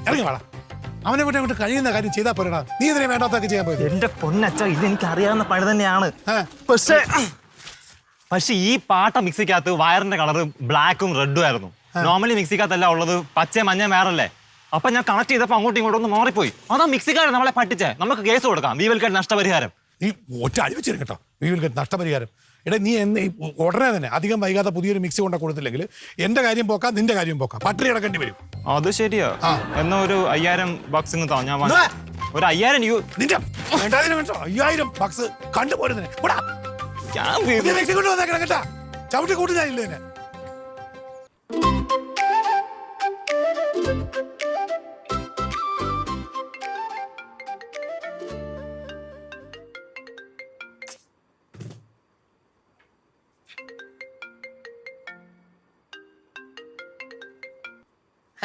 ഇറങ്ങി വാടാ. അവനെ കൊണ്ട് അങ്ങോട്ട് കഴിയുന്ന കാര്യം ചെയ്താൽ പോരാ. നീ ഇതിനെ വേണ്ടാത്തൊക്കെ ചെയ്യാൻ പോയത്. എന്റെ പൊന്നച്ച, ഇത് എനിക്ക് അറിയാവുന്ന പണി തന്നെയാണ്. പക്ഷെ ഈ പാട്ട മിക്സിക്കകത്ത് വയറിന്റെ കളർ ബ്ലാക്കും റെഡും ആയിരുന്നു. നോർമലി മിക്സിക്കകത്തല്ല ഉള്ളത് പച്ച മഞ്ഞ വേറല്ലേ. അപ്പൊ ഞാൻ കണക്ട് ചെയ്തപ്പോ അങ്ങോട്ടും ഇങ്ങോട്ടും ഒന്ന് മാറിപ്പോയി. അതാ മിക്സിക്കാരൻ നമ്മളെ പറ്റിച്ചേ. നമുക്ക് കേസ് കൊടുക്കാം, വി വിൽ ഗെറ്റ് നഷ്ടപരിഹാരം. നീ ഒറ്റ അഴിവെച്ചിരും കേട്ടോ, വി വിൽ ഗെറ്റ് നഷ്ടപരിഹാരം. എടാ നീ ഉടനെ തന്നെ അധികം വൈകാതെ പുതിയൊരു മിക്സി കൊണ്ട കൊടുത്തില്ലെങ്കിൽ എന്റെ കാര്യം പോക്കാം, നിന്റെ കാര്യം പോക്കാം, പട്ടിണി കിടക്കേണ്ടി വരും. അത് ശരിയാ. എന്നാ ഒരു 5000 ബക്സ് താ, ഞാൻ ഒരു 5000 നിന്റെ 5000 ബക്സ് കണ്ടുപോരുന്നേ. മിക്സി കൊണ്ട് വന്നേക്കണം കേട്ടാ, ചവിട്ടി കൂട്ടി ഞാനില്ല തന്നെ.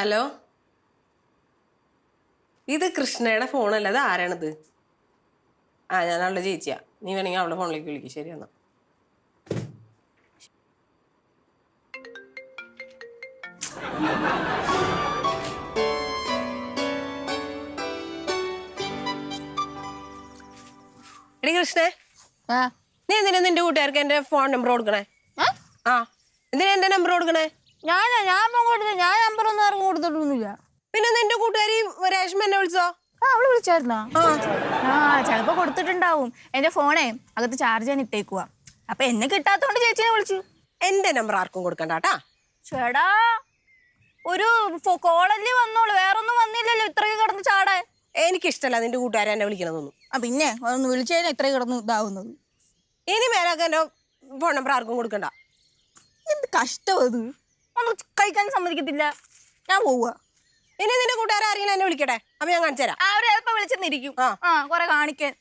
ഹലോ, ഇത് കൃഷ്ണയുടെ ഫോണല്ല, അത് ആരാണിത്? ഞാൻ അവളുടെ ചേച്ചിയാ. നീ വേണമെങ്കിൽ അവളുടെ ഫോണിലേക്ക് വിളിക്കും. ശരി എന്നാ. എടി കൃഷ്ണേ, നീ എന്തിനാ നിന്റെ കൂട്ടുകാർക്ക് എന്റെ ഫോൺ നമ്പർ കൊടുക്കണേ? എന്തിനാ എന്റെ നമ്പർ കൊടുക്കണേ? ഞാൻ നമ്പർ ഒന്നും ആർക്കും കൊടുത്തിട്ടൊന്നുമില്ല. പിന്നെ നിന്റെ കൂട്ടുകാരി രേഷ്മ എന്നെ വിളിച്ചോ? അവള് വിളിച്ചായിരുന്നാ? ചിലപ്പോ കൊടുത്തിട്ടുണ്ടാവും. എന്റെ ഫോണേ അകത്ത് ചാർജ് ചെയ്യാൻ ഇട്ടേക്കുവാ. അപ്പൊ എന്നെ കിട്ടാത്തോണ്ട് ചേച്ചിനെ വിളിച്ചു. എന്റെ നമ്പർ ആർക്കും കൊടുക്കണ്ടാട്ടാ. ചേടാ, ഒരു കോളല്ലേ വന്നോളൂ, വേറൊന്നും വന്നില്ലല്ലോ ഇത്രയും കിടന്ന് ചാടാൻ. എനിക്കിഷ്ടല്ല നിന്റെ കൂട്ടുകാരെ എന്നെ വിളിക്കണമെന്നൊന്നും. പിന്നെ ഒന്ന് വിളിച്ചു കഴിഞ്ഞാൽ ഇത്രയും കിടന്ന് ഇതാവുന്നത്. ഇനി മേലൊക്കെ എന്റെ ഫോൺ നമ്പർ ആർക്കും കൊടുക്കണ്ട. എന്ത് കഷ്ടം അത്. ഒന്നും കഴിക്കാൻ സമ്മതിക്കത്തില്ല. ഞാൻ പോവുക. ഇനി നിന്റെ കൂട്ടുകാരെ ആരെങ്കിലും എന്നെ വിളിക്കട്ടെ, അപ്പൊ ഞാൻ കാണിച്ചു തരാം. അവര് ചിലപ്പോ വിളിച്ചെന്നിരിക്കും. കൊറേ കാണിക്കാൻ.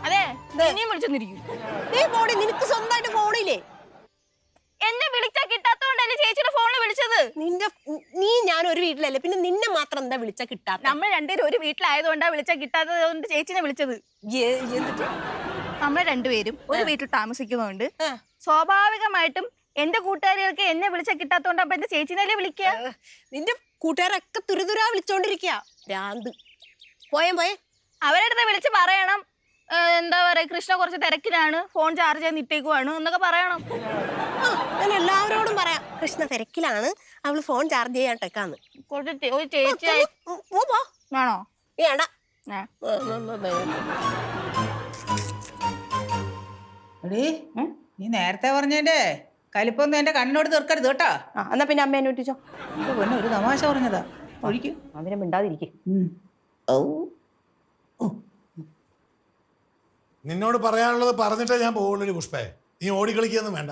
അതെ, ഇനിയും വിളിച്ചെന്നിരിക്കും. നീ ഫോണിൽ നിനക്ക് സ്വന്തമായിട്ട് ഫോണില്ലേ? എന്നെ വിളിച്ചാ കിട്ടാത്തോണ്ടല്ലേ ചേച്ചിയുടെ ഫോണിൽ വിളിച്ചത്. നീ ഞാൻ ഒരു വീട്ടിലല്ലേ, പിന്നെ നിന്നെ മാത്രം എന്താ വിളിച്ചാ കിട്ടാത്ത? നമ്മൾ രണ്ടുപേരും ഒരു വീട്ടിലായതുകൊണ്ടാ വിളിച്ചാ കിട്ടാത്തത് കൊണ്ട് ചേച്ചിനെ വിളിച്ചത്. നമ്മൾ രണ്ടുപേരും ഒരു വീട്ടിൽ താമസിക്കുന്നതുകൊണ്ട് സ്വാഭാവികമായിട്ടും എന്റെ കൂട്ടുകാരികൾക്ക് എന്നെ വിളിച്ചാ കിട്ടാത്തോണ്ട് അപ്പൊ എന്റെ ചേച്ചിനല്ലേ വിളിക്കുക. നിന്റെ കൂട്ടുകാരൊക്കെ തുരുതുരാ വിളിച്ചോണ്ടിരിക്കുക. ഭ്രാന്ത്. പോയേ അവരടുത്ത് വിളിച്ച് പറയണം, എന്താ പറയാ, കൃഷ്ണ കുറച്ച് തിരക്കിലാണ്, ഫോൺ ചാർജ് ചെയ്യാൻ ഇട്ടേക്കുവാണ് എന്നൊക്കെ പറയണം. ഞാൻ എല്ലാവരോടും പറയാം, കൃഷ്ണ തിരക്കിലാണ്, അവള് ഫോൺ ചാർജ് ചെയ്യാട്ടേക്കാന്ന്. ഒരു ചേച്ചി വേണോ? വേണ്ട. എടീ, നീ നേരത്തെ പറഞ്ഞേന്റെ കലിപ്പൊന്നും എന്റെ കണ്ണോട് തീർക്കരുത് കേട്ടോ. എന്നാ പിന്നെ അമ്മ എന്നെ ഒട്ടിച്ചോ. പൊന്നെ ഒരു തമാശ പറഞ്ഞതാ. ഒഴിക്കും, അവരെ മിണ്ടാതിരിക്കും. നിന്നോട് പറയാനുള്ളത് പറഞ്ഞിട്ടേ ഞാൻ പോകുള്ളൂ പുഷ്പേ. നീ ഓടിക്കളിക്കൊന്നും വേണ്ട.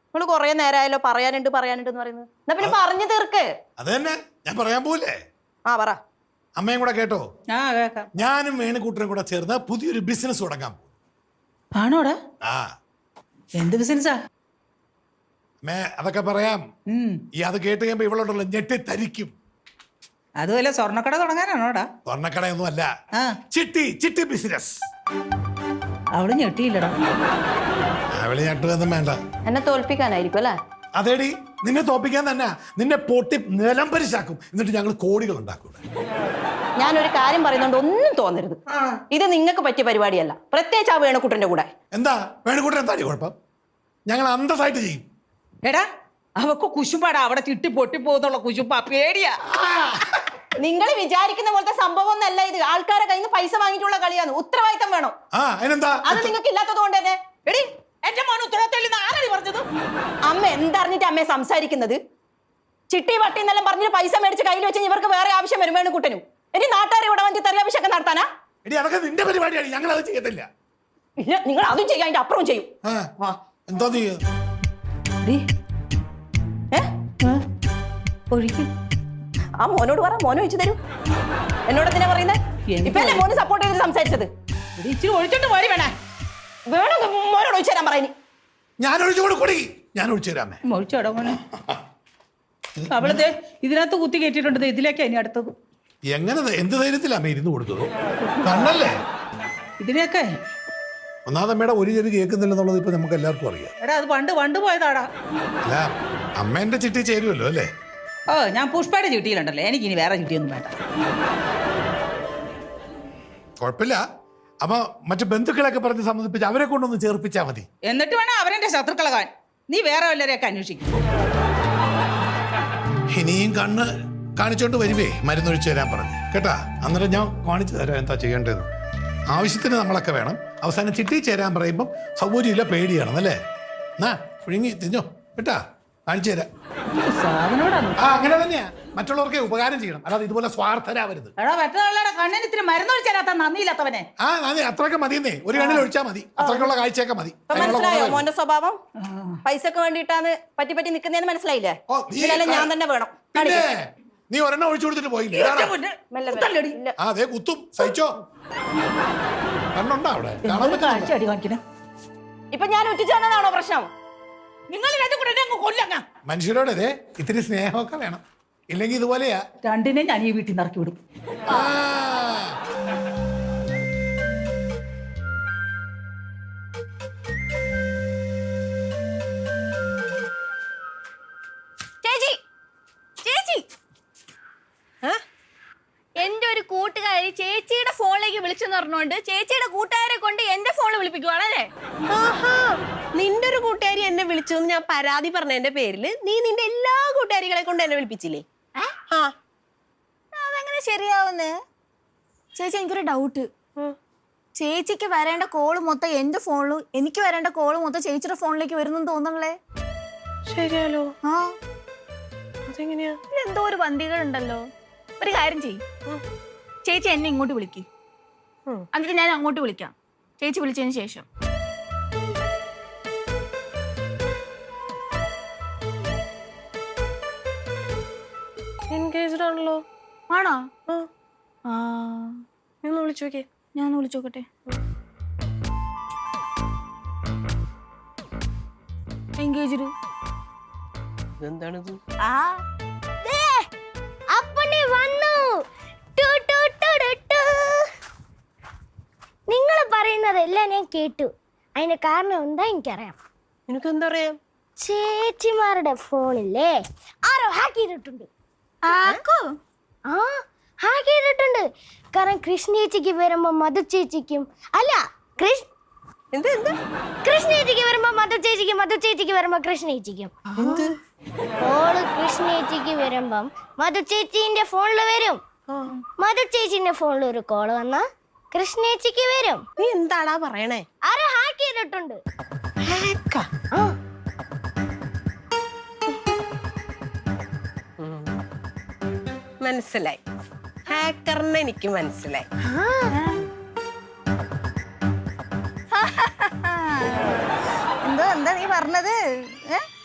നമ്മള് കൊറേ നേരമായല്ലോ പറയാനുണ്ട് എന്ന് പറയുന്നത്. എന്നാ പിന്നെ പറഞ്ഞു തീർക്ക്. അത് തന്നെ ഞാൻ പറയാൻ പോവില്ലേ. പറ. അമ്മയും കൂടെ കേട്ടോ. കേക്കാം. ഞാനും വേണുകൂട്ടനും കൂടെ ചേർന്ന് പുതിയൊരു ബിസിനസ് തുടങ്ങാൻ പോകും. ആണോടാ? എന്ത് ബിസിനസാ? അതൊക്കെ പറയാം. അത് കേട്ട് കഴിയുമ്പോ ഇവളുണ്ടല്ലോ ഞെട്ടിത്തരിക്കും. അതുപോലെ സ്വർണ്ണക്കട തുടങ്ങാനാണോടാ? സ്വർണ്ണക്കടയൊന്നും അല്ല, ചിട്ടി ബിസിനസ്. അവള് ഞെട്ടിയില്ലടാ. അവള് ഞെട്ടുകയൊന്നും വേണ്ട. എന്നെ തോൽപ്പിക്കാനായിരിക്കും അല്ലേ? അതേടി, നിന്നെ തോൽപ്പിക്കാൻ തന്നെ. നിന്നെ പൊട്ടി നിലംപരിശാക്കും, എന്നിട്ട് ഞങ്ങൾ കോടികൾ ഉണ്ടാക്കും. ഞാനൊരു കാര്യം പറയുന്നോണ്ട് ഒന്നും തോന്നരുത്. ഇത് നിങ്ങൾക്ക് പറ്റിയ പരിപാടിയല്ല, പ്രത്യേകിച്ച് ആ വേണുകുട്ടന്റെ കൂടെ. എന്താ വേണുകുട്ടൻ എന്താ കുഴപ്പം? ഞങ്ങൾ അന്തസ്സായിട്ട് ചെയ്യും. എടാ, അവക്ക് കുശുമ്പാടാ, അവിടെ ചിട്ടി പൊട്ടിപ്പോന്നുള്ള കുശുമ്പാ, പേടിയാ. നിങ്ങൾ വിചാരിക്കുന്ന പോലത്തെ സംഭവം ഒന്നല്ല ഇത്. ആൾക്കാരെ കയ്യിൽ നിന്ന് പൈസ വാങ്ങിയിട്ടുള്ള കളിയാണ്. ഉത്തരവാദിത്തം വേണം. അത് നിങ്ങൾക്ക് ഇല്ലാത്തത് കൊണ്ട് തന്നെ. എടി, എന്റെ മോൻ ഉത്തരവാദിത്തം ആരാണ് പറഞ്ഞത്? അമ്മ എന്തറിഞ്ഞിട്ട് അമ്മയെ സംസാരിക്കുന്നത്? ചിട്ടി വട്ടി എന്നെല്ലാം പറഞ്ഞിട്ട് പൈസ മേടിച്ച് കയ്യിൽ വെച്ച് ഇവർക്ക് വേറെ ആവശ്യം വരും വേണുകുട്ടനും. എടി, നാട്ടുകാരെ ഇവിടെ വന്നിട്ട് തെറിയാവശ്യമൊക്കെ നടത്താനാ? അതൊക്കെ നിന്റെ പരിപാടിയാണ്, ഞങ്ങൾ അത് ചെയ്യത്തില്ല. നിങ്ങൾ അതും ചെയ്യും, അതിന്റെ അപ്പുറവും ചെയ്യും. എന്താ നീ ആ മോനോട് പറ, മോനെ ഒഴിച്ചു തരൂ. എന്നോട് എന്തിനാ പറയുന്നത്? ഇപ്പൊ എന്നെ മോന് സപ്പോർട്ട് ചെയ്തിട്ട് സംസാരിച്ചത്. ഇച്ചിരി ഒഴിച്ചോണ്ട് പോരി വേണേ. വേണം മോനോട് ഒഴിച്ചു തരാൻ പറയുന്നു. ഞാൻ ഒഴിച്ചു തരാമേ. ഒഴിച്ചോടാ മോനെ. അവളത് ഇതിനകത്ത് കുത്തി കയറ്റിയിട്ടുണ്ട്, ഇതിലേക്കാ ഇനി അടുത്തത്. എങ്ങനെ എന്ത് ധൈര്യത്തിലാ ഇരുന്ന് കൊടുത്തത്? കണ്ണല്ലേ ഇതിനെയൊക്കെ ഒന്നാമത് അമ്മയുടെ ഒരു ചെവി കേൾക്കുന്നില്ലെന്നുള്ളത് ഇപ്പൊ നമുക്ക് എല്ലാവർക്കും അറിയാം. എടാ അത് പണ്ട് പോയതാടാ. അല്ല അമ്മേന്റെ ചിട്ടി ചേരുമല്ലോ അല്ലേ? ഓ ഞാൻ പുഷ്പയുടെ ചുട്ടിയിലുണ്ടല്ലോ, എനിക്കിനി വേറെ ചുട്ടിയൊന്നും വേണ്ട. കുഴപ്പമില്ല. അമ്മ മറ്റു ബന്ധുക്കളൊക്കെ പറഞ്ഞ് സമ്മതിപ്പിച്ച് അവരെ കൊണ്ടൊന്ന് ചേർപ്പിച്ചാൽ മതി. എന്നിട്ട് വേണം അവരെന്റെ ശത്രുക്കളകാൻ. നീ വേറെ വല്ലവരെയൊക്കെ അന്വേഷിക്കും. ഇനിയും കണ്ണ് കാണിച്ചോണ്ട് വരുവേ മരുന്നൊഴിച്ചു തരാൻ പറഞ്ഞു കേട്ടാ. അന്നേരം ഞാൻ കാണിച്ചു തരാം എന്താ ചെയ്യേണ്ടത്. ആവശ്യത്തിന് നമ്മളൊക്കെ വേണം. അവസാനം ചിട്ടി ചേരാൻ പറയുമ്പം സൗകര്യമില്ല, പേടിയാണ് അല്ലേ? എന്നാ പുഴുങ്ങി തിന്നോ കേട്ടാ, കാണിച്ചു തരാം. ആ അങ്ങനെ തന്നെയാ, മറ്റുള്ളവർക്ക് ഉപകാരം ചെയ്യണം, അല്ലാതെ ഇതുപോലെ സ്വാർത്ഥരാവരുത്. എടാ മറ്റുള്ള കണ്ണിന് ഇത്തിരി മരുന്നൊഴിച്ചാലാത്ത നന്ദിയില്ലാത്തവനെ. ആ നന്ദി, അത്രയൊക്കെ മതിയെന്നേ. ഒരു കണ്ണിൽ ഒഴിച്ചാൽ മതി, അത്രയ്ക്കുള്ള കാഴ്ചയൊക്കെ മതി. മനസ്സിലായോ മോന്റെ സ്വഭാവം? പൈസക്ക് വേണ്ടിയിട്ടാണ് പറ്റി നിൽക്കുന്നതെന്ന് മനസ്സിലായില്ലേ? ഇതിലെല്ലാം ഞാൻ തന്നെ വേണം. പിന്നെ നീ ഒരെണ്ണം ഒഴിച്ചു കൊടുത്തിട്ട് പോയില്ലേ? ആ അതെ കുത്തും, സഹിച്ചോ. കണ്ണുണ്ടോ അവിടെ? കാണാൻ പറ്റും. ഇപ്പൊ ഞാൻ ഉറ്റിച്ചാണോ പ്രശ്നം? നിങ്ങൾ രണ്ടും കൂടെ എന്നെ അങ്ങ് കൊല്ലങ്ങ. മനുഷ്യരോട് അതെ ഇത്തിരി സ്നേഹമൊക്കെ വേണം, ഇല്ലെങ്കിൽ ഇതുപോലെയാ. രണ്ടിനെ ഞാൻ ഈ വീട്ടിൽ നിന്ന് ഇറക്കി വിടും. ചേച്ചി ചേച്ചി, എന്റെ ഒരു കൂട്ടുകാരി ചേച്ചിയുടെ ഫോണിലേക്ക് വിളിച്ചെന്ന് പറഞ്ഞോണ്ട് ചേച്ചിയുടെ കൂട്ടുകാരെ കൊണ്ട് എന്റെ ഫോണിൽ വിളിപ്പിക്കുവാണല്ലേ? നിന്റെ ഒരു കൂട്ടുകാരി എന്നെ വിളിച്ചു ഞാൻ പരാതി പറഞ്ഞതിന്റെ പേരില് നീ നിന്റെ എല്ലാ കൂട്ടുകാരികളെ കൊണ്ട് എന്നെ വിളിപ്പിച്ചില്ലേ? അതെങ്ങനെ ശരിയാവുന്നേ? ചേച്ചി എനിക്കൊരു ഡൗട്ട്. ചേച്ചിക്ക് വരേണ്ട കോള് മൊത്തം എന്റെ ഫോണിലും എനിക്ക് വരേണ്ട കോള് മൊത്തം ചേച്ചിയുടെ ഫോണിലേക്ക് വരുന്നെന്ന് തോന്നണല്ലേ? ശരിയാലോ? ആ അതെങ്ങനെയാ? എന്തോ ഒരു പന്തികളുണ്ടല്ലോ. ഒരു കാര്യം ചെയ്യ്, ചേച്ചി എന്നെ ഇങ്ങോട്ട് വിളിക്ക്, എന്നിട്ട് ഞാൻ അങ്ങോട്ട് വിളിക്കാം. ചേച്ചി വിളിച്ചതിന് ശേഷം എൻഗേജ്ഡ് ആണല്ലോ. ആണോ? ആ നീ ഒന്ന് വിളിച്ചു നോക്കിയേ. ഞാൻ വിളിച്ചു നോക്കട്ടെ. എൻഗേജ്ഡ്. എന്താണിത്? നിങ്ങൾ പറയുന്നതെല്ലാം ഞാൻ കേട്ടു. അതിന്റെ കാരണം എന്താ എനിക്കറിയാം. നിനക്ക് എന്താ അറിയാം? ചേച്ചിമാരുടെ ഫോണില്ലേ ആരോ ഹാക്ക് ചെയ്തിട്ടുണ്ട്. ആ ഹാക്ക് ചെയ്തിട്ടുണ്ട്. കാരണം കൃഷ്ണ ചേച്ചിക്ക് വരുമ്പോ മധു ചേച്ചിക്കും അല്ല കൃഷ്ണ ചേച്ചിക്ക് വരുമ്പോ മധു ചേച്ചിക്കും, മധു ചേച്ചിക്ക് വരുമ്പോ കൃഷ്ണ ചേച്ചിക്കും. കോള് കൃഷ്ണ ചേച്ചിക്ക് വരുമ്പം മധു ചേച്ചിന്റെ ഫോണില് വരും. മധു ചേച്ചിന്റെ ഫോണിൽ ഒരു കോള് വന്നാ കൃഷ്ണ ചേച്ചിക്ക് വരും. നീ എന്താടാ പറയണേ? ആരോ ഹാക്ക് ചെയ്തിട്ടുണ്ട്. മനസ്സിലായി, ഹാക്കറിനെ എനിക്ക് മനസ്സിലായി. എന്താ നീ പറഞ്ഞത്?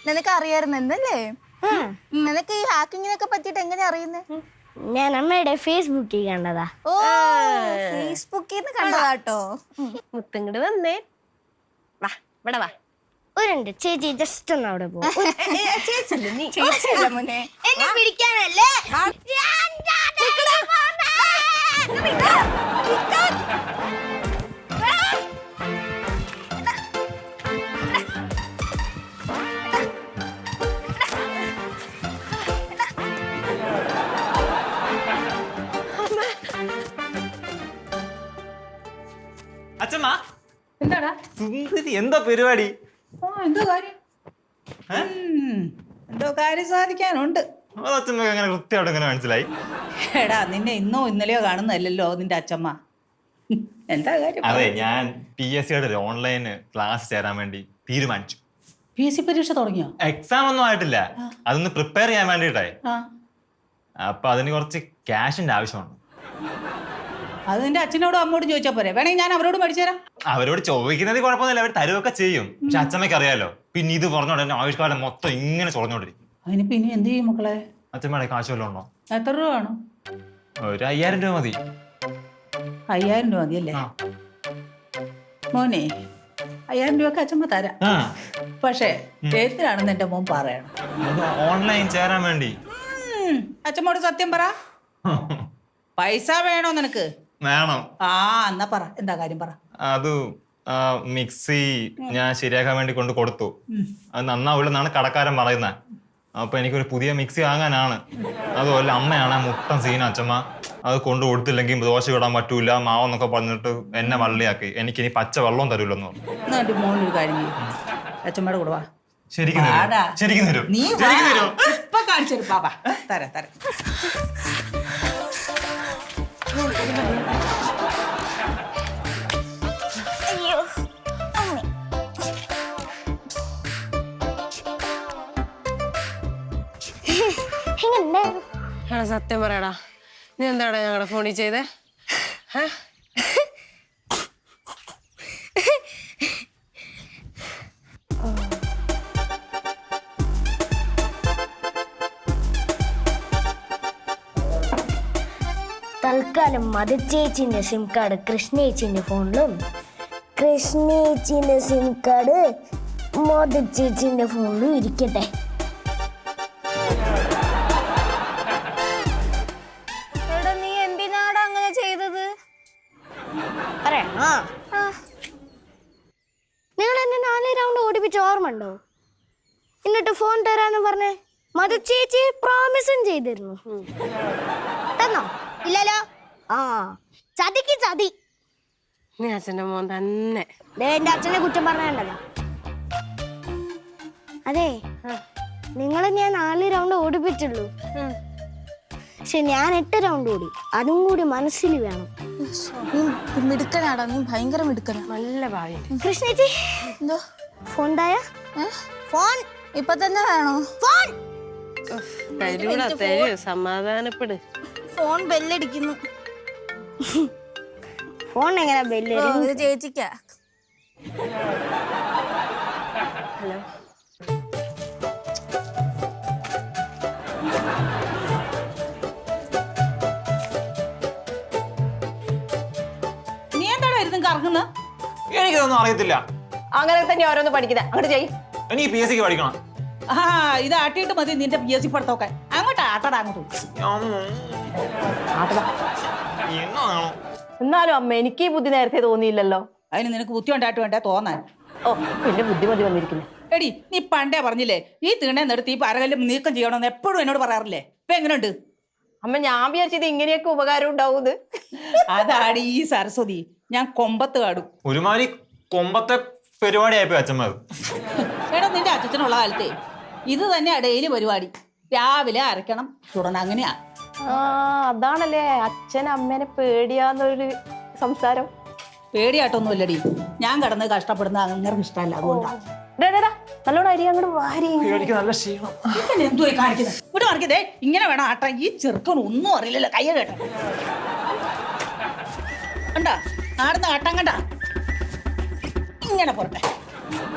നിനക്ക് അറിയായിരുന്നു എന്നല്ലേ? നിനക്ക് ഈ ഹാക്കിങ്ങിനൊക്കെ പറ്റിട്ട് എങ്ങനെ അറിയുന്നേ? ഞാൻ അമ്മയുടെ ഫേസ്ബുക്കിൽ കണ്ടതാ. ഓ ഫേസ്ബുക്കിൽ നിന്ന് കണ്ടതാട്ടോ. മുത്തങ്ങട് വന്നേ, വാ ഇവിടെ വാ. ഒരുണ്ട് ചേച്ചി ജസ്റ്റ് ഒന്ന് അവിടെ പോകും. ചേച്ചിയല്ല മോനെ. എന്നെ പിടിക്കാനല്ലേ? അച്ഛമ്മ, എന്താടാ? സുന്ദരി എന്താ പരിപാടി? എന്തോ കാര്യം? എന്തോ കാര്യം സാധിക്കാനുണ്ട്. അത് അച്ഛമ്മക്ക് അങ്ങനെ കൃത്യമായിട്ട് എങ്ങനെ മനസ്സിലായി? എടാ നിന്നെ ഇന്നോ ഇന്നലെയോ കാണുന്നതല്ലോ നിന്റെ അച്ഛമ്മ. എന്താ കാര്യം? അതെ, ഞാൻ PSCയുടെ ഓൺലൈൻ ക്ലാസ് ചേരാൻ വേണ്ടി തീരുമാനിച്ചു. PSC പരീക്ഷ തുടങ്ങിയോ? എക്സാം ഒന്നും ആയിട്ടില്ല, അതൊന്ന് പ്രിപ്പയർ ചെയ്യാൻ വേണ്ടിയിട്ടായി. അപ്പൊ അതിന് കുറച്ച് ക്യാഷിന്റെ ആവശ്യമുണ്ട്. അത് നിന്റെ അച്ഛനോടും അമ്മോടും ചോദിച്ചാൽ പോരെ? വേണമെങ്കിൽ ഞാൻ അവരോട് മേടിച്ചു തരാം. അവരോട് ചോദിക്കുന്നത് കുഴപ്പമൊന്നുമില്ല, അവർ തരുവൊക്കെ ചെയ്യും. പക്ഷെ അച്ഛമ്മയ്ക്ക് അറിയാലോ, പിന്നെ ഇത് പറഞ്ഞോണ്ട് തന്നെ ആവശ്യക്കാലം മൊത്തം ഇങ്ങനെ ചൊറഞ്ഞോണ്ടിരിക്കും. അതിനിപ്പോ ഇനി എന്ത് ചെയ്യും മക്കളെ? അച്ഛമ്മയുടെ കാശ് വല്ലതും ഉണ്ടോ? എത്ര രൂപ വേണം? ഒരു 5000 രൂപ മതി. 5000 രൂപ മതിയല്ലേ? മോനെ 5000 രൂപയൊക്കെ അച്ഛമ്മ തരാം. പക്ഷേ എന്തിനാണെന്ന് എന്റെ മോൻ പറയണം. ഓൺലൈൻ ചേരാൻ വേണ്ടി. അച്ഛമ്മോട് സത്യം പറ. പൈസ വേണോ നിനക്ക്? വേണം. എന്നാ പറ, എന്താ കാര്യം പറ. മിക്സി ഞാൻ ശരിയാക്കാൻ വേണ്ടി കൊണ്ട് കൊടുത്തു. അത് നന്നാവില്ലെന്നാണ് കടക്കാരൻ പറയുന്നത്. അപ്പൊ എനിക്കൊരു പുതിയ മിക്സി വാങ്ങാനാണ്. അതുപോലെ അമ്മയാണ് മുട്ടൻ സീന അച്ഛമ്മ. അത് കൊണ്ട് കൊടുത്തില്ലെങ്കിൽ ദോശ ഇടാൻ പറ്റൂല മാവെന്നൊക്കെ പറഞ്ഞിട്ട് എന്നെ വള്ളിയാക്കി. എനിക്കിനി പച്ച വെള്ളം തരൂലെന്ന് പറഞ്ഞു. എന്നിട്ട് മോനൊരു കാര്യം ചെയ്യും, അച്ഛമ്മയുടെ കൂടെ വാ. ശരിക്കും തരുമോ? ആടാ. ശരിക്കും തരുമോ? നീ ശരിക്കും തരുമോ? ഇപ്പൊ കാണിച്ചു പാപ്പാ. തരാം തരാം. അയ്യോ അമ്മേ. എങ്ങനെയുണ്ടായിരുന്നു? എടാ സത്യം പറയടാ, നീ എന്താടാ ഞങ്ങളുടെ ഫോണിൽ ചെയ്തേ? തൽക്കാലം മധുചേച്ചിന്റെ സിം കാർഡ് കൃഷ്ണേച്ചിന്റെ ഫോണിലും കൃഷ്ണേച്ചിന്റെ സിം കാർഡ് മധുചേച്ചിന്റെ ഫോണിലും ഇരിക്കട്ടെ. എടാ നീ എന്തിനാടാ അങ്ങനെ ചെയ്തത്? പറയാ നിങ്ങൾ എന്നെ 4 റൗണ്ട് ഓടിപ്പിച്ച ഓർമ്മ ഉണ്ടോ? എന്നിട്ട് ഫോൺ തരാന്ന് പറഞ്ഞേ മധുചേച്ചി പ്രോമിസും ചെയ്തിരുന്നു. തന്നോ? ഇല്ലല്ലോ. ആ ചതിക്ക് ചതി. നീ അച്ഛൻ്റെ മോൻ തന്നെ. എന്റെ അച്ഛനെ കുറ്റം പറഞ്ഞല്ലോ. അതെ നിങ്ങളെ ഞാൻ 4 റൗണ്ട് ഓടിപ്പിച്ചുള്ളൂ. പക്ഷെ ഞാൻ 8 റൗണ്ട് ഓടി. അതും കൂടി മനസ്സിൽ വേണം. നീ മിടുക്കനാടാ, നീ ഭയങ്കര മിടുക്കനാ. നല്ല ഭാവി. കൃഷ്ണേച്ചി എന്തോ ഫോൺ തായ. ഫോൺ ഇപ്പൊ തന്നെ വേണോ? ഫോൺ തരൂടാ, തരൂ. സമാധാനപ്പെട്. ഫോൺ ബെല്ലടിക്കുന്നു. ഫോൺ എങ്ങനെ ബെല്ല്? ഇത് ചേച്ചിക്കാ. ഹലോ. നീ എന്താടാ ഇരുന്ന് കറങ്ങുന്ന? എനിക്കിതൊന്നും അറിയത്തില്ല. അങ്ങനെ തന്നെ ഓരോന്ന് പഠിക്കുന്നത്. അങ്ങോട്ട് ചെയ്. എനിക്ക് PSC ക്ക് പഠിക്കണം. ആ ഇത് ആട്ടിയിട്ട് മതി നിന്റെ PSC പഠിത്തമൊക്കെ. അങ്ങോട്ട് ആട്ടടാ അങ്ങോട്ട്. എന്നാണോ? എന്നാലും അമ്മ എനിക്ക് ഈ ബുദ്ധി നേരത്തെ തോന്നിയില്ലല്ലോ. അതിന് നിനക്ക് ബുദ്ധി ഉണ്ടായിട്ട് വേണ്ടേ തോന്നാൻ? ഓ പിന്നെ ബുദ്ധിമതി വന്നിരിക്കുന്നു. എടി നീ പണ്ടേ പറഞ്ഞില്ലേ ഈ തീണെ നിർത്തി ഈ പരകല്ലും നീക്കം ചെയ്യണമെന്ന് എപ്പോഴും എന്നോട് പറയാറില്ലേ? ഇപ്പൊ എങ്ങനെയുണ്ട്? അമ്മ ഞാൻ വിചാരിച്ചത് ഇങ്ങനെയൊക്കെ ഉപകാരം ഉണ്ടാവുന്നത്. അതാടി ഈ സരസ്വതി, ഞാൻ കൊമ്പത്ത് കാടും. ഒരുമാതിരി കൊമ്പത്തെ പരിപാടിയായിപ്പോയി അച്ഛമ്മ. എടാ നിന്റെ അച്ഛനുള്ള കാലത്തെ ഇത് തന്നെയാ ഡെയിലി പരിപാടി. രാവിലെ അരക്കണം ചുടണം, അങ്ങനെയാ. ആ അതാണല്ലേ അച്ഛൻ അമ്മേനെ പേടിയാന്നൊരു സംസാരം. പേടിയായിട്ടൊന്നുമില്ലടി, ഞാൻ കിടന്ന് കഷ്ടപ്പെടുന്ന അങ്ങനെ ഇഷ്ടമല്ല. അതുകൊണ്ടാ നല്ലോണം അരി അങ്ങോട്ട് വാരി. എനിക്ക് നല്ല ക്ഷീണം. ഇങ്ങനെ എന്തുവായി കാണിക്കുന്നത്? ഇവിടെ കാണിക്കതേ ഇങ്ങനെ വേണം ആട്ടാൻ. ഈ ചെറുക്കൻ ഒന്നും അറിയില്ലല്ലോ. കയ്യ കേട്ടോ കണ്ടാ നാടുന്ന ആട്ടാൻ കണ്ടാ ഇങ്ങനെ പോരട്ടെ.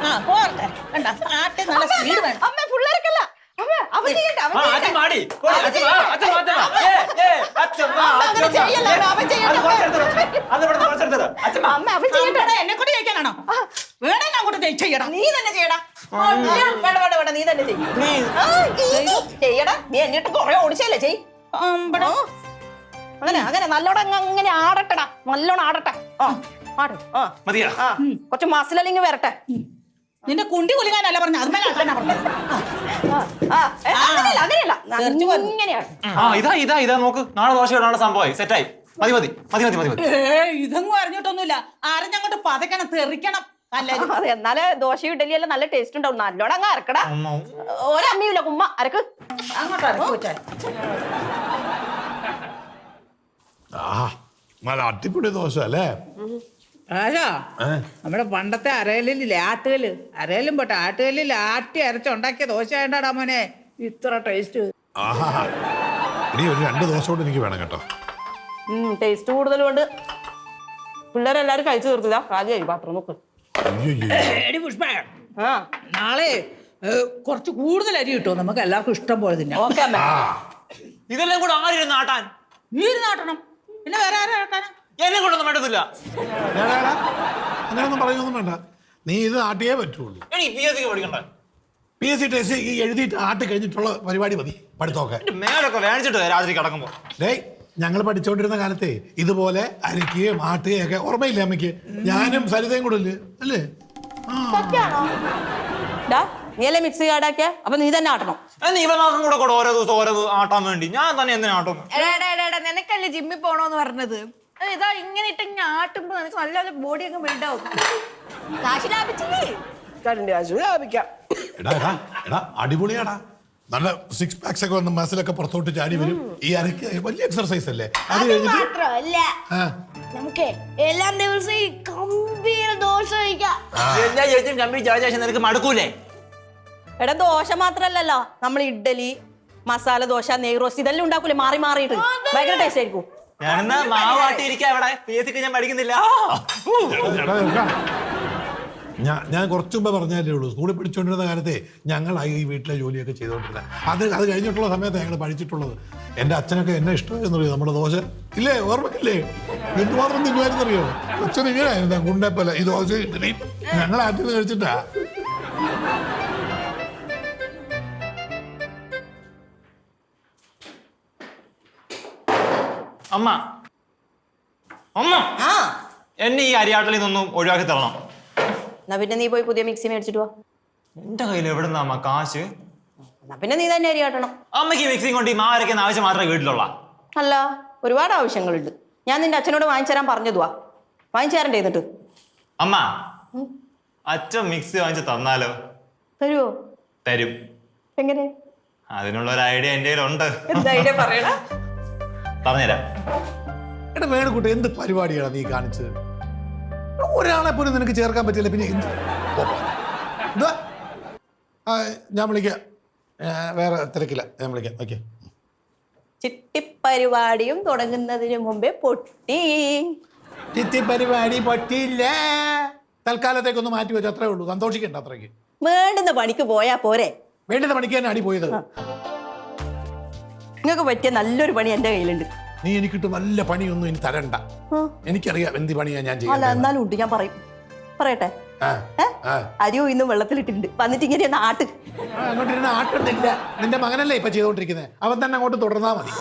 ആ പോരട്ടെ കണ്ടാ ആട്ടെ. നല്ല സ്പീഡ് വേണം. അമ്മ പിള്ളേർക്കല്ല. അമ്മ അവൻ ചെയ്യട്ടെ, അവൻ ചെയ്യട്ടെ. അച്ഛൻ മാടി. അമ്മ അവൻ ചെയ്യട്ടെ. എന്നെ കൊണ്ട് ജയിക്കാനാണോ? വേണേ അങ്ങോട്ട് ചെയ്യണം. നീ തന്നെ ചെയ്യടാ. വേണ്ട വേണ്ട വേണ്ട, നീ തന്നെ ചെയ്യടാ. നീ എന്നിട്ട് കുറെ ഓടിച്ചല്ലേ ചെയ്. അങ്ങനെ അങ്ങനെ നല്ലോണം അങ്ങനെ ആടട്ടെടാ. നല്ലോണം ആടട്ടെ. ആ ആടും. ആ മതിയാ? ആ കുറച്ച് മസിലല്ലെങ്കിൽ വരട്ടെ. നിന്റെ കുണ്ടി കുലുങ്ങാനല്ല പറഞ്ഞ അത് മേലെ ആട്ടാനാ പറഞ്ഞത്. അങ്ങനെയല്ല അങ്ങനെയല്ല ഇങ്ങനെയാണ്. ഇതാ നോക്ക്. നാളെ ദോശ ഇടാനുള്ള സംഭവമായി. സെറ്റായി. മതി മതി മതി മതി മതി മതി. ഇതൊന്നും അറിഞ്ഞിട്ടൊന്നുമില്ല. അറിഞ്ഞങ്ങോട്ട് പതക്കണം, തെറിക്കണം. അതെ എന്നാലേ ദോശയും ഇഡലിയെല്ലാം നല്ല ടേസ്റ്റ് ഉണ്ടാവും. നല്ലോണം അങ്ങ് അരക്കടാ. ഒരമ്മിയില്ല കുമ്മ അരക്ക്. അങ്ങോട്ട് അരക്ക് വെച്ചാൽ നല്ല അടിപൊളി ദോശ അല്ലേ? ആശാ നമ്മുടെ പണ്ടത്തെ അരകല്ലില്ലേ ആട്ടുകല്ല്, അരകല്ലും പോട്ടെ ആട്ടുകല്ലിൽ ആട്ടി അരച്ചുണ്ടാക്കിയ ദോശ വേണ്ടാടാ മോനെ ഇത്ര ടേസ്റ്റ്. ആഹാ ഇനി ഒരു 2 ദോശ കൊണ്ട് എനിക്ക് വേണം കേട്ടോ. ടേസ്റ്റ് കൂടുതൽ കൊണ്ട് പിള്ളേരെല്ലാരും കഴിച്ചു തീർക്കുക. കാര്യം പാത്രം നോക്ക്. എടി പുഷ്പ, ആ നാളെ കുറച്ച് കൂടുതൽ അരി കിട്ടും. നമുക്ക് എല്ലാവർക്കും ഇഷ്ടം പോലെ തന്നെ. ഓക്കെ അമ്മ. ഇതെല്ലാം കൂടെ ആരിരുന്ന് ആട്ടാൻ? നീ നാട്ടണം. പിന്നെ വേറെ ആരും ആട്ടാനാ? എന്നെ കൊണ്ടൊന്നും വേണ്ടതില്ല. അങ്ങനെയൊന്നും പറയുന്നൊന്നും വേണ്ട. നീ ഇത് ആട്ടിയേ പറ്റുള്ളൂ. എനിക്ക് PSC ക്ക് പഠിക്കണ്ടേ? PSC ടെസ്റ്റ് എഴുതിയിട്ട് ആട്ടി കഴിഞ്ഞിട്ടുള്ള പരിപാടി മതി. പഠിത്തമൊക്കെ മേലൊക്കെ വേണിച്ചിട്ട് രാത്രി കിടക്കുമ്പോ. ഡേയ് ഞങ്ങൾ പഠിച്ചുകൊണ്ടിരുന്ന കാലത്തെ ഇതുപോലെ അരക്കുകയും ആട്ടുകയും ഒക്കെ ഓർമ്മയില്ലേ അമ്മയ്ക്ക്? ഞാനും സരിതയും കൂടെ ഇല്ലേ അല്ലേ? ഡാ നീ അല്ലേ മിക്സി കേടാക്കിയ? അപ്പൊ നീ തന്നെ ആട്ടണം. ഇവനാക്കും കൂടെ കൂടെ ഓരോ ദിവസം ഓരോ ആട്ടാൻ വേണ്ടി ഞാൻ തന്നെ എന്തിനാ ആട്ടും? നിനക്കല്ലേ ജിമ്മിൽ പോണോന്ന് പറഞ്ഞത്? ഇതാ ഇങ്ങനെ ഇട്ട് ആട്ടുമ്പോ നിനക്ക് നല്ല ബോഡി ഒക്കെ ബിൽഡ് ആവും. കാശ് ലാഭിച്ചില്ലേ? എടാ എടാ എടാ അടിപൊളിയാടാ. നല്ല 6 പാക്സ് ഒക്കെ വന്ന് മസിലൊക്കെ പുറത്തോട്ട് ചാടി വരും. ഈ അരക്ക് വലിയ എക്സർസൈസ് അല്ലേ? അത് കഴിഞ്ഞിട്ട് മാത്രമല്ല നമുക്ക് എല്ലാ ദിവസവും ഗംഭീര ദോശ കഴിക്കാം. എല്ലാ ചേച്ചിയും കമ്പി ചായ നിനക്ക് മടുക്കൂലേ? എടാ ദോശ മാത്രല്ലല്ലോ, നമ്മൾ ഇഡ്ഡലി, മസാല ദോശ, നെയ്റോസ്റ്റ് ഇതെല്ലാം ഉണ്ടാക്കൂലേ മാറി മാറിയിട്ട്. ഭയങ്കര ടേസ്റ്റ് ആയിരിക്കും. ഞാനെന്നാ മാവ് ആട്ടിയിരിക്കാം ഇവിടെ. PSC ഞാൻ പഠിക്കുന്നില്ല. എടാ, എടാ. ഞാൻ കുറച്ചു മുമ്പേ പറഞ്ഞാലേ ഉള്ളൂ, സ്കൂളിൽ പഠിച്ചുകൊണ്ടിരുന്ന കാലത്തെ ഞങ്ങളായി ഈ വീട്ടിലെ ജോലിയൊക്കെ ചെയ്തുകൊണ്ടിരുന്നത്. അത് കഴിഞ്ഞിട്ടുള്ള സമയത്ത് ഞങ്ങൾ പഠിച്ചിട്ടുള്ളത്. എൻ്റെ അച്ഛനൊക്കെ എന്നെ ഇഷ്ടമായിരുന്നറിയോ നമ്മുടെ ദോശ ഇല്ലേ? ഓർമ്മയില്ലേ? എന്തുമാത്രം തിന്നുമായിരുന്നറിയോ? അച്ഛൻ ഇങ്ങനെയായിരുന്നു ഗുണ്ടേപ്പല്ല ഈ ദോശ ഇഡ്ഡലിയും ഞങ്ങൾ ആറ്റിൽ നിന്ന് കഴിച്ചിട്ടാ. അമ്മ അമ്മ ആ എന്നെ ഈ അരിയാട്ടലിൽ നിന്നൊന്നും ഒഴിവാക്കി തരണം. എന്നാ പിന്നെ നീ പോയി പുതിയ മിക്സി മേടിച്ചിട്ട് വാ. എന്റെ കയ്യിൽ എവിടുന്ന അമ്മ കാശ്? എന്നാ പിന്നെ നീ തന്നെ അരി ആട്ടണം. അമ്മയ്ക്ക് മിക്സി കൊണ്ട് ഈ മാവ് അരയ്ക്കുന്ന ആവശ്യം മാത്രമേ വീട്ടിലുള്ള. അല്ല, ഒരുപാട് ആവശ്യങ്ങളുണ്ട്. ഞാൻ നിന്റെ അച്ഛനോട് വാങ്ങിച്ചു തരാൻ പറഞ്ഞതുവാ. വാങ്ങിച്ചു തരണ്ടേ എന്നിട്ട്? അമ്മ അച്ഛൻ മിക്സി വാങ്ങിച്ച് തന്നാലോ? തരുവോ? തരും. എങ്ങനെ? അതിനുള്ള ഒരു ഐഡിയ എന്റെ കയ്യിലുണ്ട്. എന്താ ഐഡിയ പറയണ? പറഞ്ഞുതരാം. എടാ വേണുകുട്ടി, എന്ത് പരിപാടിയാണ് നീ കാണിച്ചത്? ഒരാളെ പോലും നിനക്ക് ചേർക്കാൻ പറ്റില്ല. പിന്നെ എന്താ? ഞാൻ വിളിക്കാം, വേറെ തിരക്കില്ല, ഞാൻ വിളിക്കാം. ഓക്കെ. ചിട്ടിപ്പരിപാടിയും തുടങ്ങുന്നതിന് മുമ്പേ പൊട്ടി. ചിട്ടിപ്പരിപാടി പൊട്ടിയില്ല. തൽക്കാലത്തേക്കൊന്ന് മാറ്റി വെച്ചു, അത്രേ ഉള്ളൂ. സന്തോഷിക്കണ്ട അത്രയ്ക്ക്. വേണ്ടുന്ന പണിക്ക് പോയാ പോരെ? വേണ്ടുന്ന പണിക്ക് തന്നെ അടി പോയത്. നിങ്ങൾക്ക് പറ്റിയ നല്ലൊരു പണി എന്റെ കയ്യിലുണ്ട്. നീ എനിക്കിട്ട് വല്ല പണിയൊന്നും ഇനി തരണ്ട. എനിക്കറിയാം എന്ത് പണിയാ ഞാൻ അല്ല ചെയ്യുന്നത്. എന്നാലും ഉണ്ട്, ഞാൻ പറയും. പറയട്ടെ? അരിയോ ഇന്നും വെള്ളത്തിലിട്ടിട്ടുണ്ട്. വന്നിട്ട് ഇങ്ങനെ നാട്ട് അങ്ങോട്ടിരുന്ന ആട്ടുന്നില്ല. നിന്റെ മകനല്ലേ ഇപ്പൊ ചെയ്തോണ്ടിരിക്കുന്നത്? അവൻ തന്നെ അങ്ങോട്ട് തുടർന്നാ മതി.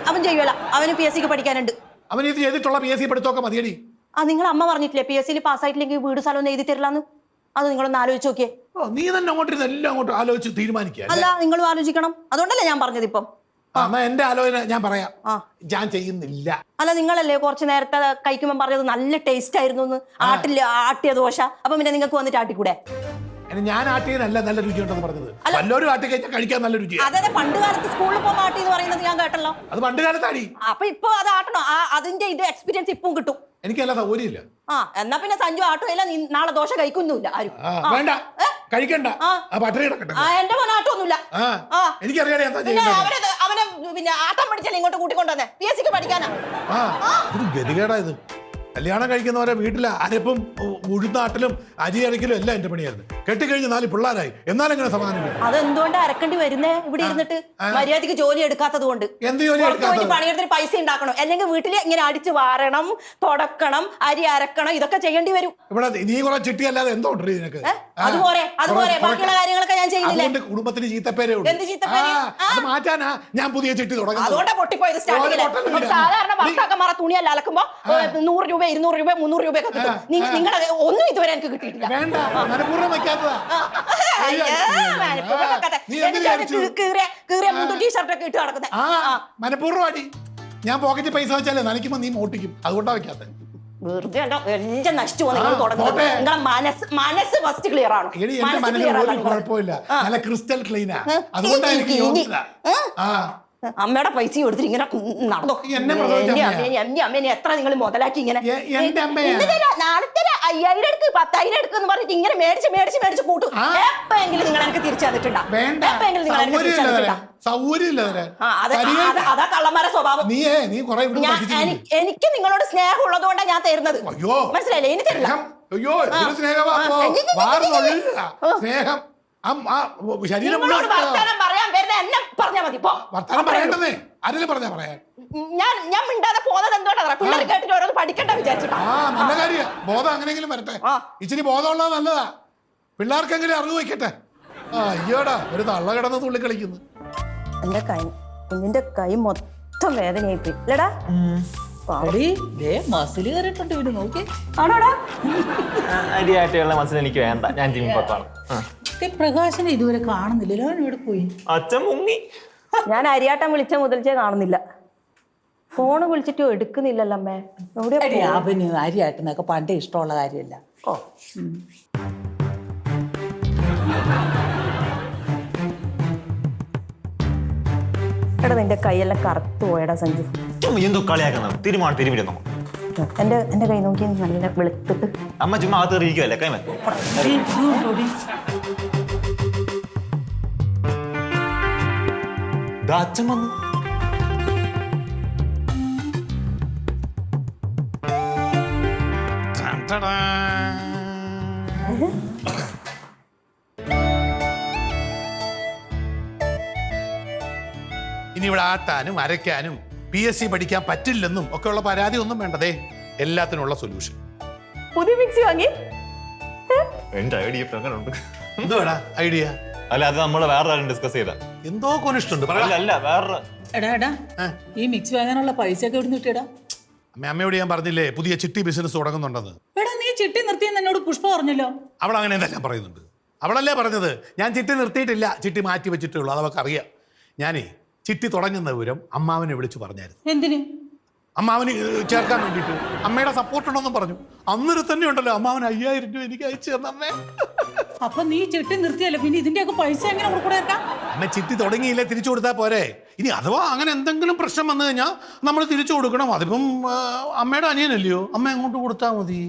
അവൻ ചെയ്യുവല്ല. അവന് PSC പഠിക്കാനുണ്ട്. അവൻ ഇത് ചെയ്തിട്ടുള്ള PSC പഠിത്തമൊക്കെ മതിയടി. നിങ്ങൾ അമ്മ പറഞ്ഞിട്ടില്ലേ PSC പാസ്സായിട്ടില്ലെങ്കിൽ വീട് സ്ഥലം ഒന്നും എഴുതി തരില്ലാന്ന്? അത് നിങ്ങളൊന്ന് ആലോചിച്ച് നോക്കിയേ. നീ തന്നെ അങ്ങോട്ടിരുന്ന് എല്ലാം അങ്ങോട്ട് ആലോചിച്ച് തീരുമാനിക്കുക. അല്ല, നിങ്ങളും ആലോചിക്കണം. അതുകൊണ്ടല്ലേ ഞാൻ പറഞ്ഞത് ഇപ്പം. എന്നാ എന്റെ ആലോചന ഞാൻ പറയാം. ഞാൻ ചെയ്യുന്നില്ല. അല്ല, നിങ്ങളല്ലേ കുറച്ച് നേരത്തെ കഴിക്കുമ്പോൾ പറഞ്ഞത് നല്ല ടേസ്റ്റ് ആയിരുന്നു ആട്ടിയ ദോശ. അപ്പൊ പിന്നെ നിങ്ങൾക്ക് വന്നിട്ട് ആട്ടിക്കൂടെ? ഞാൻ ആട്ടിയതല്ല നല്ല രുചിയുണ്ടെന്ന് പറഞ്ഞത്. വല്ലവരും ആട്ടി കഴിഞ്ഞാൽ കഴിക്കാൻ നല്ല രുചിയാണ്. അതെ, പണ്ട് കാലത്ത് സ്കൂളിൽ പോകുമ്പോൾ ആട്ടി എന്ന് പറയുന്നത് ഞാൻ കേട്ടല്ലോ. അത് പണ്ട് കാലത്താടി. അപ്പൊ ഇപ്പൊ അത് ആട്ടണോ? അതിന്റെ ഇത് എക്സ്പീരിയൻസ് ഇപ്പം കിട്ടും. എനിക്കല്ല സൗകര്യമില്ല. എന്നാ പിന്നെ സഞ്ജു ആട്ടുമില്ല, നീ നാളെ ദോശ കഴിക്കൊന്നുമില്ല ആരും. വേണ്ട, കഴിക്കണ്ട. പട്ടറി കിടക്കട്ടെ. എന്റെ മോൻ ആട്ടൊന്നുമില്ല. എനിക്കറിയാം എന്താ അവനെ പിന്നെ ആട്ടം പഠിച്ചല്ലേ ഇങ്ങോട്ട് കൂട്ടിക്കൊണ്ടുവന്നേ? PSC പഠിക്കാനാ? ഒരു ഗതികേടാ ഇത്. കല്യാണം കഴിക്കുന്നവരെ വീട്ടിലെ അരപ്പും ഉഴുന്നാട്ടിലും അരി അരക്കലും എല്ലാം എന്റെ പണിയായിരുന്നു. കെട്ടിക്കഴിഞ്ഞ് 4 പിള്ളേരായി, എന്നാലും ഇങ്ങനെ സമാധാനം കിട്ടും. അതെന്തുകൊണ്ട് അരക്കേണ്ടി വരുന്നേ? ഇവിടെ ഇരുന്നിട്ട് മര്യാദക്ക് ജോലി എടുക്കാത്തത് കൊണ്ട്. എന്ത് ജോലി എടുക്കാത്തത്? പണിയെടുത്തിട്ട് പൈസ ഉണ്ടാക്കണം. അല്ലെങ്കിൽ വീട്ടിൽ ഇങ്ങനെ അടിച്ച് വാരണം, തുടക്കണം, അരി അരക്കണം, ഇതൊക്കെ ചെയ്യേണ്ടി വരും. ഇവിടെ നീ കുറെ ചിട്ടിയല്ലാതെ എന്തോ ഉണ്ട് നിനക്ക്? അതുപോലെ ബാക്കിയുള്ള കാര്യങ്ങളൊക്കെ ഞാൻ ചെയ്യുന്നില്ലേ? അതുകൊണ്ട് കുടുംബത്തിന് ചീത്തപ്പേരേ ഉള്ളൂ. എന്ത് ചീത്തപ്പേര്? അത് മാറ്റാനാ ഞാൻ പുതിയ ചിട്ടി തുടങ്ങുന്നത്. അതുകൊണ്ടാ പൊട്ടിപ്പോയത് സ്റ്റാർട്ടിങ്ങില്. സാധാരണ ഭർത്താക്കന്മാരെ തുണിയല്ല അലക്കുമ്പോ 100 രൂപ 200 രൂപ 300 രൂപയൊക്കെ കിട്ടും. നിങ്ങളെ ഒന്നും ഇതുവരെ എനിക്ക് കിട്ടിയിട്ടില്ല. വേണ്ട, മനഃപൂർവ്വം വയ്ക്കാത്തതാ. കീറിയ മുണ്ടും ടീഷർട്ടൊക്കെ ഇട്ട് നടക്കുന്നത്. മനഃപൂർവ്വം അടി. ഞാൻ പോക്കറ്റ് പൈസ വെച്ചാലേ നനയ്ക്കുമ്പോ നീ മോട്ടിക്കും. അതുകൊണ്ടാ വെക്കാത്ത. വെറുതെ എല്ലാം നശിച്ചു പോകും നിങ്ങൾ തുടങ്ങുന്നത്. നിങ്ങളെ മനസ്സ് ഫസ്റ്റ് ക്ലിയർ ആണ്. എന്റെ മനസ്സിൽ കുഴപ്പമില്ല, നല്ല ക്രിസ്റ്റൽ ക്ലീനാ. അതുകൊണ്ടാ എനിക്ക് അമ്മയുടെ പൈസ കൊടുത്തിട്ട് ഇങ്ങനെ നടന്നോ? എന്റെ അമ്മേനെ എത്ര നിങ്ങൾ മുതലാക്കി ഇങ്ങനെ? നാളെ 5000 എടുക്ക് 10,000 എടുക്ക് എന്ന് പറഞ്ഞിട്ട് ഇങ്ങനെ മേടിച്ച് കൂട്ടും. എപ്പോഴെങ്കിലും നിങ്ങൾ എനിക്ക് തിരിച്ചു തന്നിട്ടുണ്ടോ? എപ്പോഴെങ്കിലും നിങ്ങൾ എനിക്ക് തിരിച്ചു തന്നിട്ടുണ്ടോ? അതാ കള്ളന്മാരെ സ്വഭാവം. എനിക്ക് നിങ്ങളോട് സ്നേഹം ഉള്ളത് കൊണ്ടാണ് ഞാൻ തരുന്നത്. മനസ്സിലായില്ലേ? ഇനി തരില്ല. നിങ്ങളോട് വർത്താനം പറയാൻ വരുന്ന എന്നെ പറഞ്ഞാൽ മതി. ഞാൻ മിണ്ടാതെ പോകുന്നത് എന്തുകൊണ്ടാ? പിള്ളേർ കേട്ടിട്ട് ഓരോന്ന് പഠിക്കണ്ട വിചാരിച്ചിട്ടാ. നല്ല കാര്യം. ബോധം അങ്ങനെയെങ്കിലും വരട്ടെ. ഇച്ചിരി ബോധമുള്ളത് നല്ലതാ. പിള്ളേർക്കെങ്കിലും അറിവ് വയ്ക്കട്ടെ. അയ്യോടാ, ഒരു തള്ള കിടന്ന് തുള്ളി കളിക്കുന്നു. എന്റെ കൈ കുഞ്ഞിന്റെ കൈ മൊത്തം വേദനയായി പോയി അല്ലടാ എടീ, ദേ മസിൽ കയറിയിട്ടുണ്ട് ഇവര് നോക്കി. ആണോടാ അടിയായിട്ടുള്ള മനസ്സിൽ എനിക്ക് വേണ്ട, ഞാൻ ജിമ്മിൽ പോത്താണ്. പ്രകാശനെ ഇതുവരെ കാണുന്നില്ലല്ലോ, അവൻ ഇവിടെ പോയി. അച്ഛൻ മുങ്ങി. ഞാൻ അരിയാട്ടം വിളിച്ച മുതൽച്ചേ കാണുന്നില്ല. ഫോണ് വിളിച്ചിട്ടും എടുക്കുന്നില്ലല്ലോ അമ്മേ. എവിടെയാ എടീ, അവന് അരിയാട്ടെന്നൊക്കെ പണ്ടേ ഇഷ്ടമുള്ള കാര്യമല്ല. ഓ എടാ നിന്റെ കൈയെല്ലാം കറുത്തു പോയടാ സഞ്ജു. ചുമ്മാ എന്തോ കളിയാക്കണം. തിരുമിടുന്നു. എന്റെ കൈ നോക്കി നല്ല വെളുത്തിട്ട്. അമ്മ ചുമ്മാ അകത്ത് ഇരിക്കുവല്ലേ, കൈമ. എടീ, ഇങ്ങോട്ട് ഓടി. അച്ഛൻ വന്നു. ഇനി ഇവിടെ ആട്ടാനും അരയ്ക്കാനും PSC പഠിക്കാൻ പറ്റില്ലെന്നും ഒക്കെയുള്ള പരാതി ഒന്നും വേണ്ടതേ. എല്ലാത്തിനുള്ള സൊല്യൂഷൻ. പുതിയ മിക്സി വാങ്ങി. എന്റെ ഐഡിയ പ്രകാരമുണ്ട്. എന്തുവാടാ ഐഡിയ? അല്ല, അത് നമ്മൾ വേറെ ആരും ഡിസ്കസ് ചെയ്താ. എന്തോ കൊനിഷ്ടുണ്ട്. അല്ല വേറെ. എടാ ഈ മിക്സി വാങ്ങാനുള്ള പൈസ ഒക്കെ എവിടെ കിട്ടിയടാ? അമ്മയോട് ഞാൻ പറഞ്ഞില്ലേ പുതിയ ചിട്ടി ബിസിനസ് തുടങ്ങുന്നുണ്ടെന്ന്. എടാ, നീ ചിട്ടി നിർത്തിയെന്ന് എന്നോട് പുഷ്പ പറഞ്ഞല്ലോ. അവൾ അങ്ങനെ എന്തെല്ലാം പറയുന്നുണ്ട്. അവളല്ലേ പറഞ്ഞത് ഞാൻ ചിട്ടി നിർത്തിയിട്ടില്ല, ചിട്ടി മാറ്റി വെച്ചിട്ടേ ഉള്ളൂ. അതൊക്കെ അറിയാം. ഞാനേ ചിട്ടി തുടങ്ങുന്ന വിവരം അമ്മാവനെ വിളിച്ചു പറഞ്ഞായിരുന്നു. എന്തിന്? അമ്മാവന് ചേർക്കാൻ വേണ്ടിയിട്ട്. അമ്മയുടെ സപ്പോർട്ട് ഉണ്ടെന്നും പറഞ്ഞു. അന്നേരം തന്നെ ഉണ്ടല്ലോ അമ്മാവൻ 5000 രൂപ എനിക്ക് അയച്ചു തന്ന അമ്മേ. അപ്പൊ നീ ചിട്ടി നിർത്തിയല്ലോ, പിന്നെ ഇതിന്റെയൊക്കെ പൈസ എങ്ങനെ കൊടുക്കാം? അമ്മ ചിട്ടി തുടങ്ങിയില്ലേ, തിരിച്ചു കൊടുത്താൽ പോരെ. ഇനി അഥവാ അങ്ങനെ എന്തെങ്കിലും പ്രശ്നം വന്നു കഴിഞ്ഞാൽ നമ്മൾ തിരിച്ചു കൊടുക്കണം. അതിപ്പം അമ്മയുടെ അനിയനല്ലയോ, അമ്മ അങ്ങോട്ട് കൊടുത്താൽ മതി.